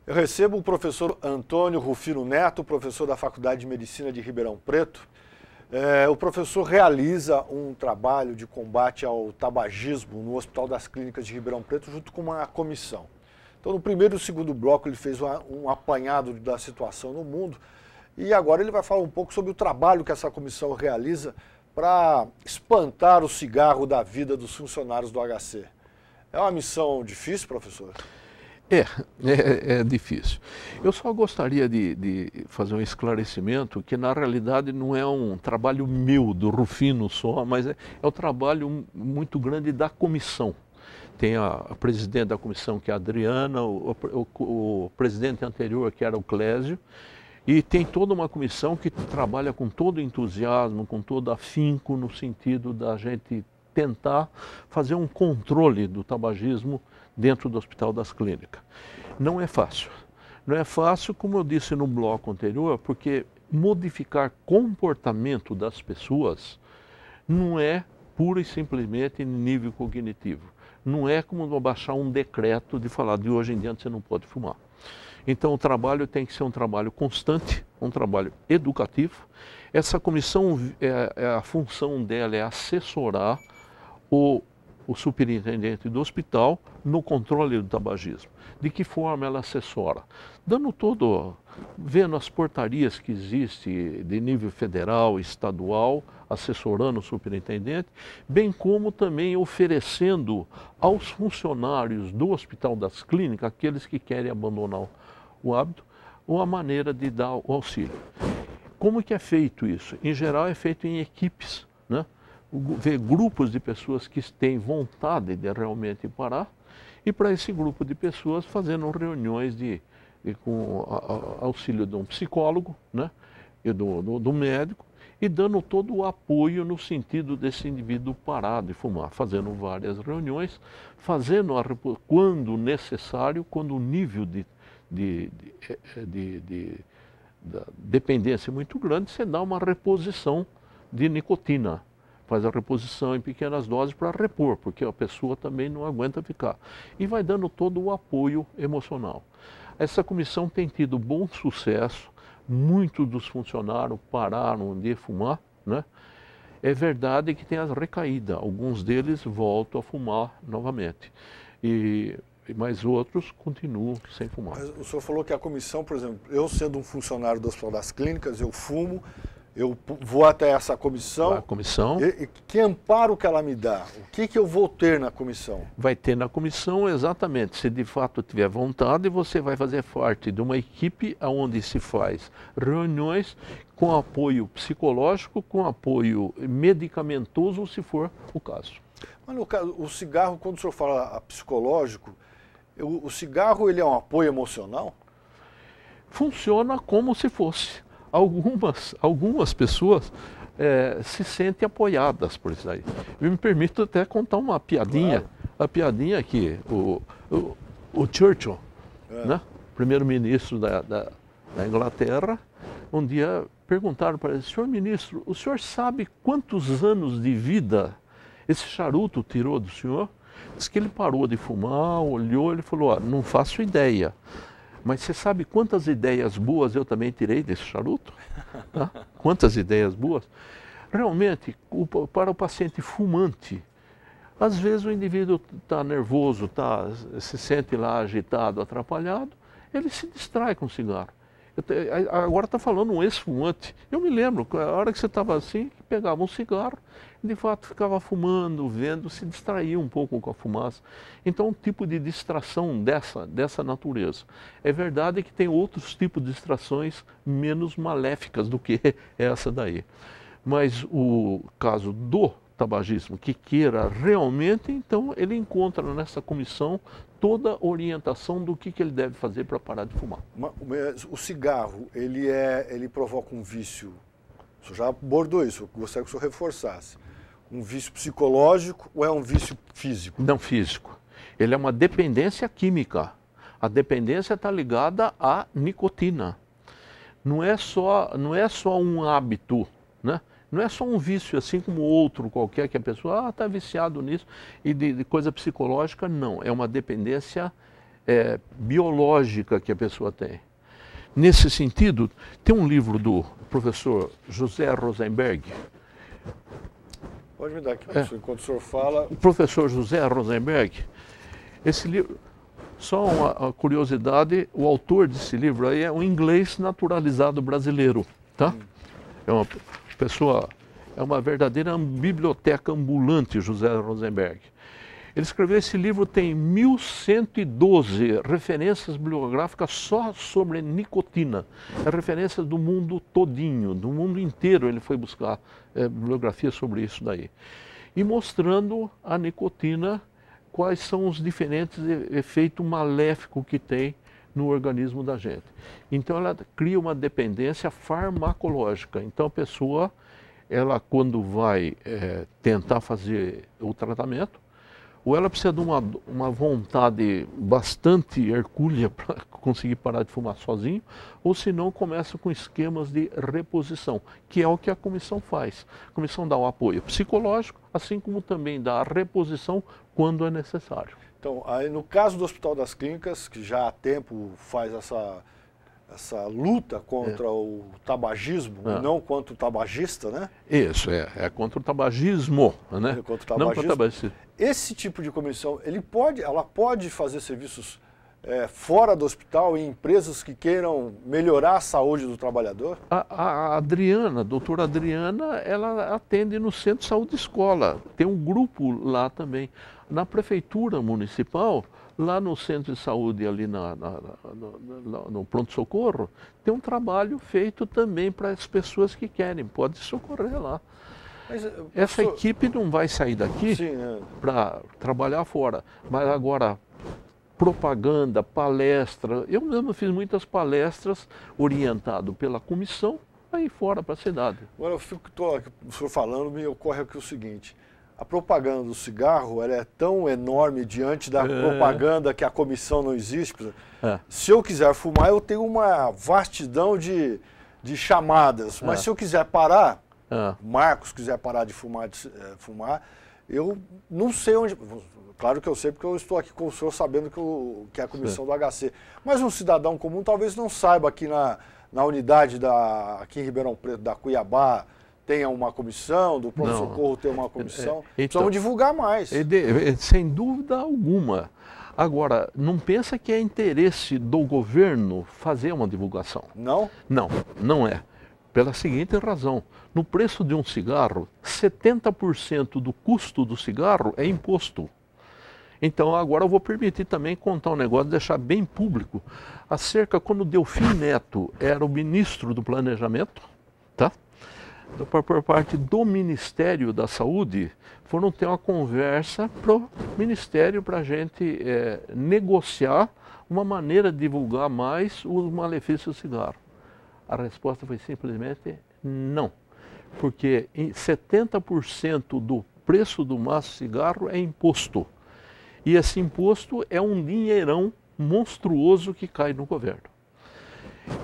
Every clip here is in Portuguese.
Eu recebo o professor Antônio Rufino Neto, professor da Faculdade de Medicina de Ribeirão Preto. O professor realiza um trabalho de combate ao tabagismo no Hospital das Clínicas de Ribeirão Preto junto com uma comissão. Então, no primeiro e no segundo bloco, ele fez um apanhado da situação no mundo e agora ele vai falar um pouco sobre o trabalho que essa comissão realiza para espantar o cigarro da vida dos funcionários do HC. É uma missão difícil, professor? É difícil. Eu só gostaria de fazer um esclarecimento que, na realidade, não é um trabalho meu, do Rufino só, mas é um trabalho muito grande da comissão. Tem a presidente da comissão, que é a Adriana, o presidente anterior, que era o Clésio, e tem toda uma comissão que trabalha com todo entusiasmo, com todo afinco, no sentido da gente tentar fazer um controle do tabagismo dentro do Hospital das Clínicas. Não é fácil. Não é fácil, como eu disse no bloco anterior, porque modificar comportamento das pessoas não é pura e simplesmente nível cognitivo. Não é como baixar um decreto de falar de hoje em diante você não pode fumar. Então o trabalho tem que ser um trabalho constante, um trabalho educativo. Essa comissão, a função dela é assessorar o superintendente do hospital no controle do tabagismo. De que forma ela assessora? Vendo as portarias que existem de nível federal, estadual, assessorando o superintendente, bem como também oferecendo aos funcionários do Hospital das Clínicas, aqueles que querem abandonar o hábito, uma maneira de dar o auxílio. Como que é feito isso? Em geral é feito em equipes, né? Ver grupos de pessoas que têm vontade de realmente parar e para esse grupo de pessoas fazendo reuniões com auxílio de um psicólogo, né, e do médico e dando todo o apoio no sentido desse indivíduo parar de fumar, fazendo várias reuniões, fazendo quando necessário, quando o nível de dependência é muito grande, você dá uma reposição de nicotina. Faz a reposição em pequenas doses para repor, porque a pessoa também não aguenta ficar. E vai dando todo o apoio emocional. Essa comissão tem tido bom sucesso, muitos dos funcionários pararam de fumar, né? É verdade que tem as recaídas, alguns deles voltam a fumar novamente, mas outros continuam sem fumar. Mas o senhor falou que a comissão, por exemplo, eu sendo um funcionário do Hospital das Clínicas, eu fumo, eu vou até essa comissão. A comissão. Que amparo que ela me dá? O que eu vou ter na comissão? Vai ter na comissão exatamente, se de fato tiver vontade, você vai fazer parte de uma equipe onde se faz reuniões com apoio psicológico, com apoio medicamentoso, se for o caso. Mas no caso, o cigarro, quando o senhor fala psicológico, o cigarro ele é um apoio emocional? Funciona como se fosse. Algumas pessoas se sentem apoiadas por isso aí. Eu me permito até contar uma piadinha. Claro. A piadinha que o Churchill, né, primeiro-ministro da Inglaterra, um dia perguntaram para ele: senhor ministro, o senhor sabe quantos anos de vida esse charuto tirou do senhor? Diz que ele parou de fumar, olhou, ele falou: não faço ideia. Mas você sabe quantas ideias boas eu também tirei desse charuto? Tá? Quantas ideias boas? Realmente, para o paciente fumante, às vezes o indivíduo está nervoso, se sente lá agitado, atrapalhado, ele se distrai com o cigarro. Agora está falando um ex-fumante. Eu me lembro, a hora que você estava assim, pegava um cigarro, de fato ficava fumando, vendo, se distraía um pouco com a fumaça. Então, um tipo de distração dessa natureza. É verdade que tem outros tipos de distrações menos maléficas do que essa daí. Mas o caso do tabagismo, que queira realmente, então ele encontra nessa comissão toda a orientação do que ele deve fazer para parar de fumar. O cigarro, ele provoca um vício, o senhor já abordou isso, eu gostaria que o senhor reforçasse. Um vício psicológico ou é um vício físico? Não físico. Ele é uma dependência química. A dependência está ligada à nicotina. Não é só um hábito, né? Não é só um vício assim como outro qualquer que a pessoa está viciado nisso e de coisa psicológica, não. É uma dependência biológica que a pessoa tem. Nesse sentido, tem um livro do professor José Rosenberg. Pode me dar aqui, professor, enquanto o senhor fala. O professor José Rosenberg, esse livro, só uma curiosidade, o autor desse livro aí é um inglês naturalizado brasileiro, tá? É uma pessoa, é uma verdadeira biblioteca ambulante, José Rosenberg. Ele escreveu esse livro, tem 1112 referências bibliográficas só sobre nicotina. É referências do mundo todinho, do mundo inteiro ele foi buscar bibliografia sobre isso daí. E mostrando a nicotina, quais são os diferentes efeitos maléficos que tem no organismo da gente. Então ela cria uma dependência farmacológica. Então a pessoa, ela quando vai tentar fazer o tratamento, ou ela precisa de uma vontade bastante hercúlea para conseguir parar de fumar sozinho, ou se não começa com esquemas de reposição, que é o que a comissão faz. A comissão dá o apoio psicológico, assim como também dá a reposição quando é necessário. Então, aí no caso do Hospital das Clínicas, que já há tempo faz essa luta contra o tabagismo, e não contra o tabagista, né? Isso, é contra o tabagismo, né? Contra o tabagismo. Não contra o tabagismo. Esse tipo de comissão, ela pode fazer serviços fora do hospital, em empresas que queiram melhorar a saúde do trabalhador? A Adriana, a doutora Adriana, ela atende no Centro de Saúde Escola. Tem um grupo lá também. Na Prefeitura Municipal, lá no Centro de Saúde, ali no pronto-socorro, tem um trabalho feito também para as pessoas que querem. Pode socorrer lá. Mas, essa equipe não vai sair daqui para trabalhar fora. Mas agora, propaganda, palestra, eu mesmo fiz muitas palestras orientado pela comissão aí fora para a cidade. Agora, o senhor falando, me ocorre aqui o seguinte: a propaganda do cigarro ela é tão enorme diante da propaganda que a comissão não existe. Se eu quiser fumar, eu tenho uma vastidão de chamadas, mas se eu quiser parar, Marcos quiser parar de fumar, eu não sei onde. Claro que eu sei porque eu estou aqui com o senhor sabendo que é a comissão do HC. Mas um cidadão comum talvez não saiba aqui na unidade aqui em Ribeirão Preto, da Cuiabá, tenha uma comissão, do pronto-socorro tem uma comissão. Precisamos divulgar mais. Sem dúvida alguma. Agora, não pensa que é interesse do governo fazer uma divulgação. Não? Não, não é. Pela seguinte razão: no preço de um cigarro, 70% do custo do cigarro é imposto. Então agora eu vou permitir também contar um negócio, deixar bem público, acerca quando Delfim Neto era o ministro do Planejamento, tá? Por parte do Ministério da Saúde, foram ter uma conversa para o Ministério para a gente negociar uma maneira de divulgar mais os malefícios do cigarro. A resposta foi simplesmente não, porque 70% do preço do maço de cigarro é imposto. E esse imposto é um dinheirão monstruoso que cai no governo.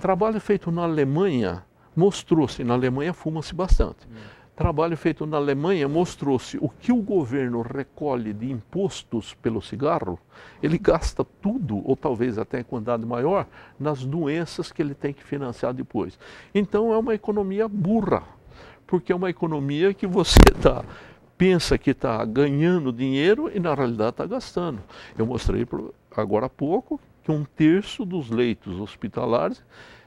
Trabalho feito na Alemanha mostrou-se, na Alemanha fuma-se bastante. Trabalho feito na Alemanha mostrou-se o que o governo recolhe de impostos pelo cigarro, ele gasta tudo, ou talvez até em quantidade maior, nas doenças que ele tem que financiar depois. Então é uma economia burra, porque é uma economia que você pensa que está ganhando dinheiro e na realidade está gastando. Eu mostrei agora há pouco que 1/3 dos leitos hospitalares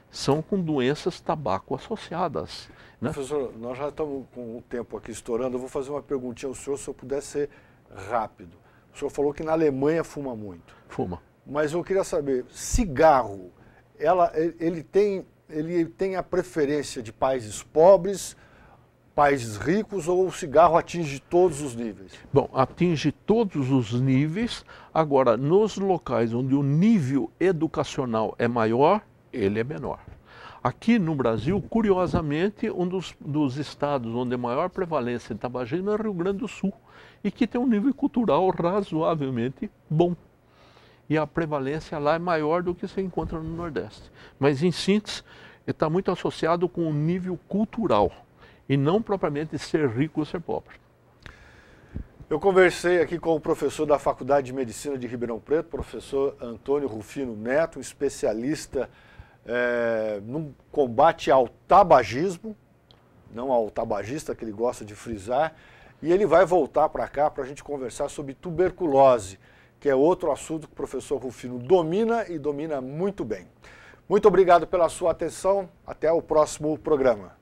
são com doenças tabaco associadas. Né? Professor, nós já estamos com o tempo aqui estourando, eu vou fazer uma perguntinha ao senhor, se eu puder ser rápido. O senhor falou que na Alemanha fuma muito. Fuma. Mas eu queria saber, cigarro, ele tem a preferência de países pobres, países ricos, ou o cigarro atinge todos os níveis? Bom, atinge todos os níveis. Agora, nos locais onde o nível educacional é maior, ele é menor. Aqui no Brasil, curiosamente, um dos estados onde é maior prevalência de tabagismo é o Rio Grande do Sul, e que tem um nível cultural razoavelmente bom. E a prevalência lá é maior do que se encontra no Nordeste. Mas, em síntese, está muito associado com o nível cultural, e não propriamente ser rico ou ser pobre. Eu conversei aqui com o professor da Faculdade de Medicina de Ribeirão Preto, professor Antônio Rufino Neto, um especialista no combate ao tabagismo, não ao tabagista, que ele gosta de frisar, e ele vai voltar para cá para a gente conversar sobre tuberculose, que é outro assunto que o professor Rufino domina e domina muito bem. Muito obrigado pela sua atenção, até o próximo programa.